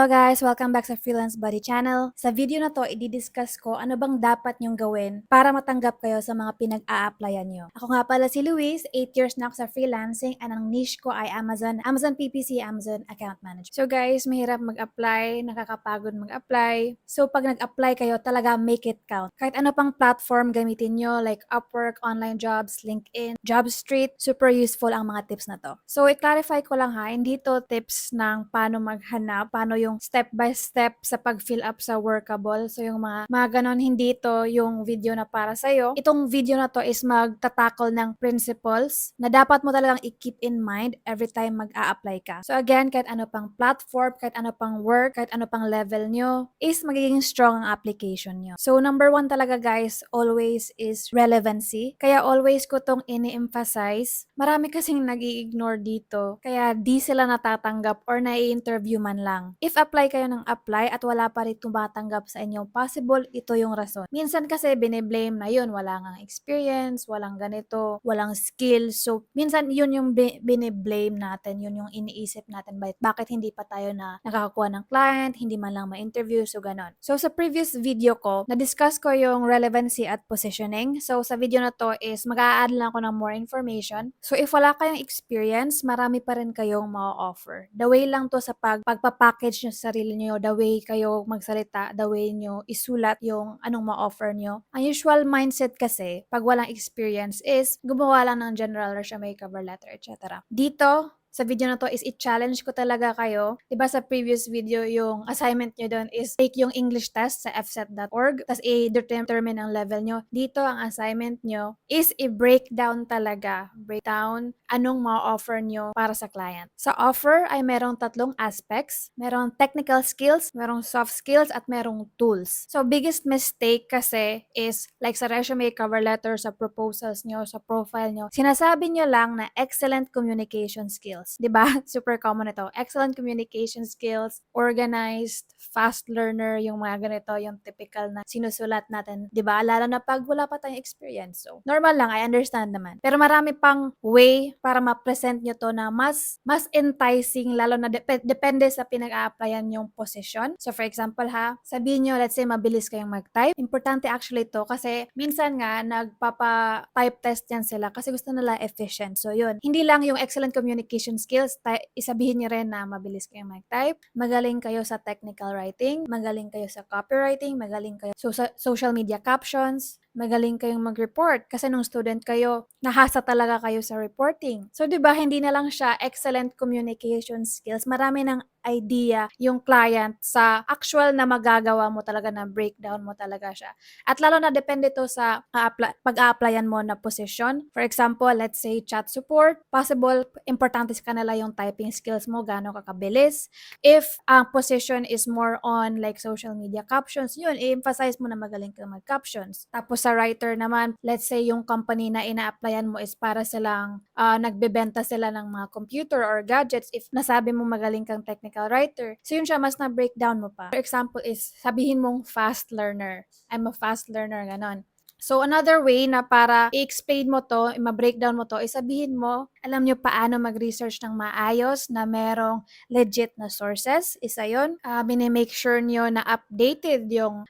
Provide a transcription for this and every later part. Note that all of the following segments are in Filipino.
Hello guys! Welcome back sa Freelance Buddy Channel. Sa video na to, i-discuss ko ano bang dapat nyong gawin para matanggap kayo sa mga pinag-a-applyan nyo. Ako nga pala si Luis, 8 years na ako sa freelancing and ang niche ko ay Amazon PPC, Amazon Account Manager. So guys, mahirap mag-apply, nakakapagod mag-apply. So pag nag-apply kayo, talaga make it count. Kahit ano pang platform gamitin nyo like Upwork, Online Jobs, LinkedIn, JobStreet, super useful ang mga tips na to. So i-clarify ko lang ha, hindi to tips ng paano maghanap, paano yung step by step sa pag-fill up sa Workable. So yung mga ganon, hindi to yung video na para sa'yo. Itong video na to is magtatakol ng principles na dapat mo talagang i-keep in mind every time mag-a-apply ka. So again, kahit ano pang platform, kahit ano pang work, kahit ano pang level nyo, is magiging strong ang application nyo. So number one talaga guys, always is relevancy. Kaya always ko tong ini-emphasize. Marami kasing nag-i-ignore dito, kaya di sila natatanggap or nai-interview man lang. If apply kayo ng apply at wala pa rin tumatanggap sa inyo, possible ito yung rason. Minsan kasi bine-blame na yun, wala ngang experience, walang ganito, walang skill. So minsan yun yung bine-blame natin, yun yung iniisip natin, bakit hindi pa tayo na nakakakuha ng client, hindi man lang ma-interview, so ganon. So sa previous video ko, na-discuss ko yung relevancy at positioning. So sa video na to is mag-a-add lang ako ng more information. So if wala kayong experience, marami pa rin kayong ma-offer. The way lang to sa pagpapackage nyo sa sarili nyo, the way kayo magsalita, the way nyo isulat yung anong ma-offer nyo. Ang usual mindset kasi, pag walang experience is, gumawa lang ng general resume, cover letter, etc. Dito, sa video na to is i-challenge ko talaga kayo. Diba sa previous video, yung assignment nyo doon is take yung English test sa fset.org, tapos i-determine ang level nyo. Dito, ang assignment nyo is i-breakdown talaga. Breakdown anong ma-offer nyo para sa client. Sa offer ay merong tatlong aspects. Merong technical skills, merong soft skills, at merong tools. So, biggest mistake kasi is like sa resume, cover letter, sa proposals nyo, sa profile nyo, sinasabi nyo lang na excellent communication skills. 'Di ba? Super common ito. Excellent communication skills, organized, fast learner, yung mga ganito, yung typical na sinusulat natin, 'di ba? Lalo na pag wala pa tayong experience. So, normal lang, I understand naman. Pero marami pang way para ma-present nyo to na mas enticing, lalo na depende sa pinag-a-applyan yung position. So, for example ha, sabihin nyo, let's say, mabilis kayong mag-type. Importante actually to kasi minsan nga, nagpapa-type test yan sila kasi gusto nila efficient. So, yun. Hindi lang yung excellent communication skills, isabihin nyo rin na mabilis kayong mag-type, magaling kayo sa technical writing, magaling kayo sa copywriting, magaling kayo sa social media captions, magaling kayong mag-report kasi nung student kayo, nahasa talaga kayo sa reporting. So, di ba, hindi na lang siya excellent communication skills. Marami ng idea yung client sa actual na magagawa mo talaga, na breakdown mo talaga siya. At lalo na depende to sa pag-a-applyan mo na position. For example, let's say chat support. Possible, importante sa kanila yung typing skills mo, gaano ka kabilis. If ang position is more on like social media captions, yun, i-emphasize mo na magaling ka mag-captions. Tapos sa writer naman, let's say yung company na ina-applyan mo is para silang nagbebenta sila ng mga computer or gadgets. If nasabi mo magaling kang technical writer, so yun siya, mas na-breakdown mo pa. For example is, sabihin mong fast learner. I'm a fast learner, ganon. So, another way na para i-explain mo to, ma-breakdown mo to, is sabihin mo, alam nyo paano mag-research ng maayos na merong legit na sources. Isa yun. Make sure nyo na updated yung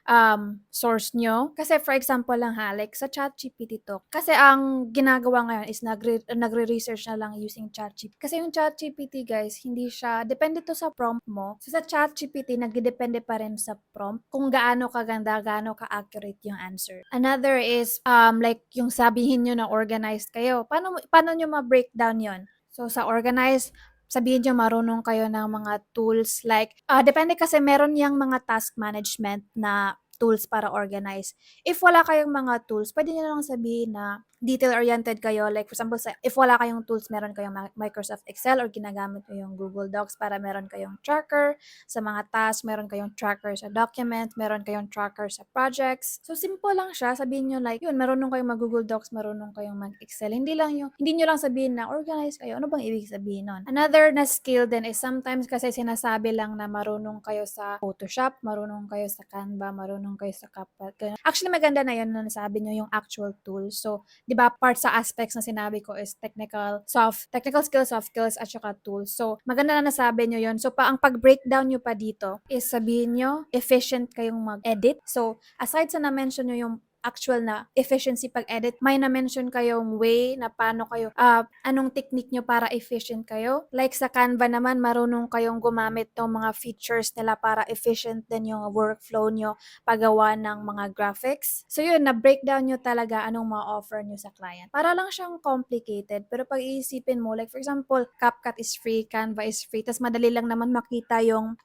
source nyo. Kasi for example lang ha, like sa ChatGPT to. Kasi ang ginagawa ngayon is nagre-research na lang using ChatGPT. Kasi yung ChatGPT guys, hindi siya, depende to sa prompt mo. So sa ChatGPT, nagdedepende pa rin sa prompt kung gaano kaganda, gaano ka-accurate yung answer. Another is like yung sabihin nyo na organized kayo. Paano nyo ma-breakdown yon? So sa organized, sabihin nyo marunong kayo ng mga tools like, depende kasi meron yung mga task management na tools para organize. If wala kayong mga tools, pwede nyo lang sabihin na detail-oriented kayo. Like for example, if wala kayong tools, meron kayong Microsoft Excel or ginagamit mo yung Google Docs para meron kayong tracker sa mga tasks, meron kayong tracker sa document, meron kayong tracker sa projects. So simple lang siya. Sabihin nyo like, yun, marunong kayong mag-Google Docs, marunong kayong mag-Excel. Hindi nyo lang sabihin na organize kayo. Ano bang ibig sabihin nun? Another na skill din is sometimes kasi sinasabi lang na marunong kayo sa Photoshop, marunong kayo sa Canva, marunong marunong kayo sa kapwa. Ganun. Actually, maganda na yun na nasabi nyo yung actual tools. So, di ba, part sa aspects na sinabi ko is technical skills, soft skills, at saka tools. So, maganda na nasabi nyo yun. So, ang pag-breakdown nyo pa dito is sabihin nyo, efficient kayong mag-edit. So, aside sa na-mention nyo yung actual na efficiency pag-edit, may na-mention kayong way na paano kayo, anong technique nyo para efficient kayo. Like sa Canva naman, marunong kayong gumamit ng mga features nila para efficient din yung workflow nyo paggawa ng mga graphics. So yun, na-breakdown nyo talaga anong ma-offer nyo sa client. Para lang siyang complicated, pero pag iisipin mo, like for example, CapCut is free, Canva is free, tas madali lang naman makita yung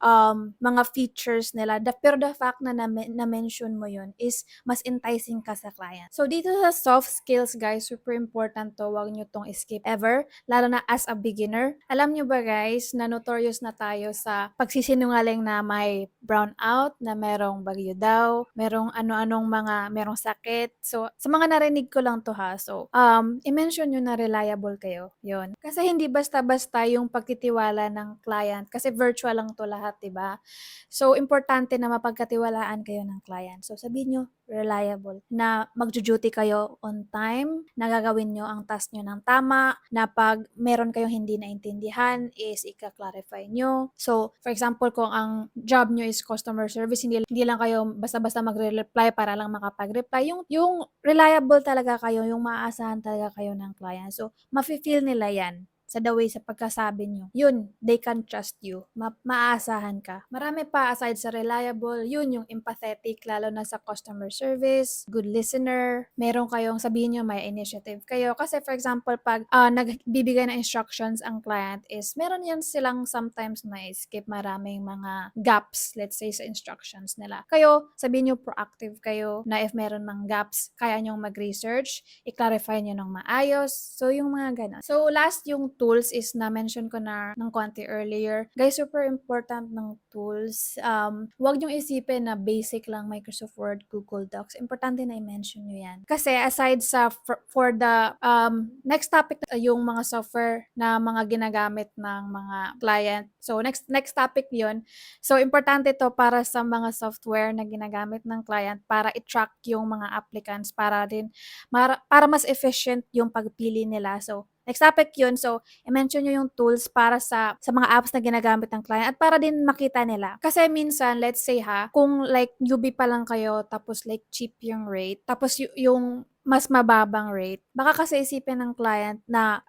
mga features nila. Pero the fact na na-mention mo yun is mas enticing ka sa client. So dito sa soft skills guys, super important to, wag nyo tong skip ever, lalo na as a beginner. Alam nyo ba guys, na notorious na tayo sa pagsisinungaling na may brownout, na merong bagyo daw, merong merong sakit. So sa mga narinig ko lang to ha, so i-mention nyo na reliable kayo, yon. Kasi hindi basta-basta yung pagtitiwala ng client, kasi virtual lang to lahat, diba? So importante na mapagkatiwalaan kayo ng client. So sabihin nyo, reliable, na magjo-duty kayo on time, na gagawin nyo ang task nyo ng tama, na pag meron kayong hindi naintindihan is ika-clarify nyo. So, for example, kung ang job nyo is customer service, hindi lang kayo basta-basta magre-reply para lang makapag-reply. Yung reliable talaga kayo, yung maaasahan talaga kayo ng client. So, mafe-feel nila yan sa the way sa pagkasabi nyo. Yun, they can trust you. Maaasahan ka. Marami pa aside sa reliable, yun yung empathetic, lalo na sa customer service, good listener, meron kayong sabihin nyo may initiative kayo. Kasi for example, pag nagbibigay ng instructions ang client is, meron yan silang sometimes may skip, maraming mga gaps, let's say, sa instructions nila. Kayo, sabihin nyo proactive kayo na if meron mang gaps, kaya nyong mag-research, i-clarify nyo ng maayos. So, yung mga ganun. So, last yung tools is na-mention ko na ng konti earlier. Guys, super important ng tools. Huwag niyong isipin na basic lang Microsoft Word, Google Docs. Importante na i-mention niyo yan. Kasi aside sa for the next topic, yung mga software na mga ginagamit ng mga client. So, next topic yun. So, importante to para sa mga software na ginagamit ng client para i-track yung mga applicants, para mas efficient yung pagpili nila. So, next topic yun. So, i-mention nyo yung tools para sa mga apps na ginagamit ng client at para din makita nila. Kasi minsan, let's say ha, kung like newbie pa lang kayo, tapos like cheap yung rate, tapos yung mas mababang rate, baka kasi isipin ng client na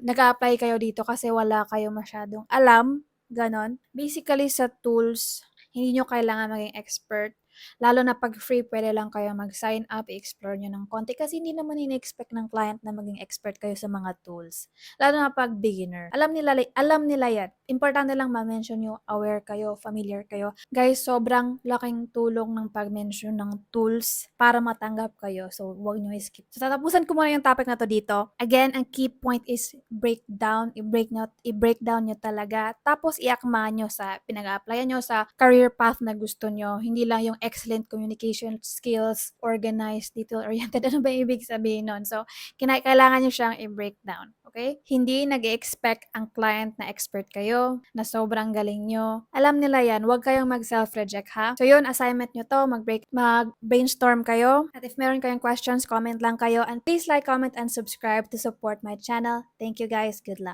nag-a-apply kayo dito kasi wala kayo masyadong alam, ganon. Basically, sa tools, hindi nyo kailangan maging expert. Lalo na pag free, pwede lang kayo mag-sign up, i-explore nyo ng konti kasi hindi naman ini-expect ng client na maging expert kayo sa mga tools. Lalo na pag beginner. Alam nila yan. Importante lang ma-mention nyo, aware kayo, familiar kayo. Guys, sobrang laking tulong ng pag-mention ng tools para matanggap kayo. So, huwag nyo i-skip. So, tatapusan ko muna yung topic na to dito. Again, ang key point is breakdown. I-breakdown nyo talaga. Tapos, iakma nyo sa pinag-a-applyan nyo sa career path na gusto nyo. Hindi lang yung excellent communication skills, organized, detail-oriented. Ano ba ibig sabihin nun? So, kailangan nyo siyang i-breakdown. Okay? Hindi nag-expect ang client na expert kayo, na sobrang galing nyo. Alam nila yan. Huwag kayong mag-self-reject ha. So, yun, assignment nyo to. Mag-brainstorm kayo. At if meron kayong questions, comment lang kayo. And please like, comment, and subscribe to support my channel. Thank you guys. Good luck.